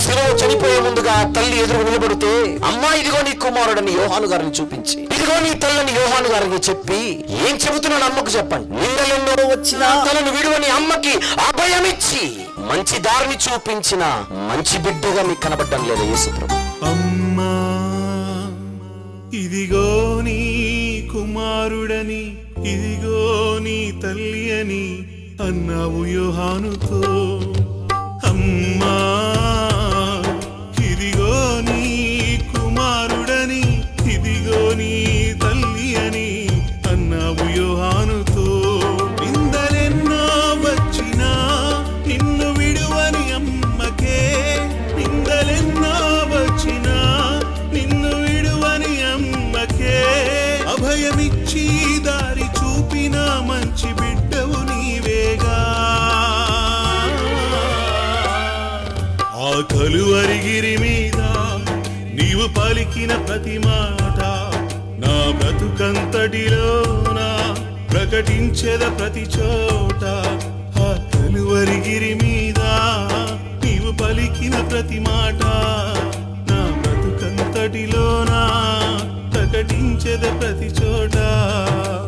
శిలువలో చనిపోయే ముందుగా తల్లి ఎదురు నిలబడితే, అమ్మా ఇదిగో నీ కుమారుడని యోహాను గారిని చూపించి, ఇదిగో నీ తల్లిని యోహాను గారికి చెప్పి, ఏం చెబుతున్నాను అమ్మకు చెప్పండి, నిందలెన్నో వచ్చినా తనను విడువని అమ్మకి అభయమిచ్చి మంచి దారిని చూపించిన మంచి బిడ్డగా మీకు కనబడ్డం లేదా యేసు ప్రభు? అమ్మా ఇదిగో నీ కుమారుడని, ఇదిగో నీ తల్లి అని అన్నావు యోహానుతో. అమ్మా ఇదిగో నీ కుమారుడని, ఇదిగో నీ తల్లి అని అన్నావు యోహానుతో. నిందలెన్నో వచ్చినా నిన్ను విడువని అమ్మకే, నిందలెన్నో వచ్చినా నిన్ను విడువని అమ్మకే అభయమిచ్చి దారి చూపిన మంచి బిడ్డవు నీవేగా. ఆ కలువరిగిరి మీద నీవు పలికిన ప్రతి మాట నా బ్రతుకంతటిలోనా ప్రకటించెద ప్రతి చోట. ఆ కలువరిగిరి మీద నీవు పలికిన ప్రతి మాట నా బ్రతుకంతటిలోనా ప్రకటించెద ప్రతి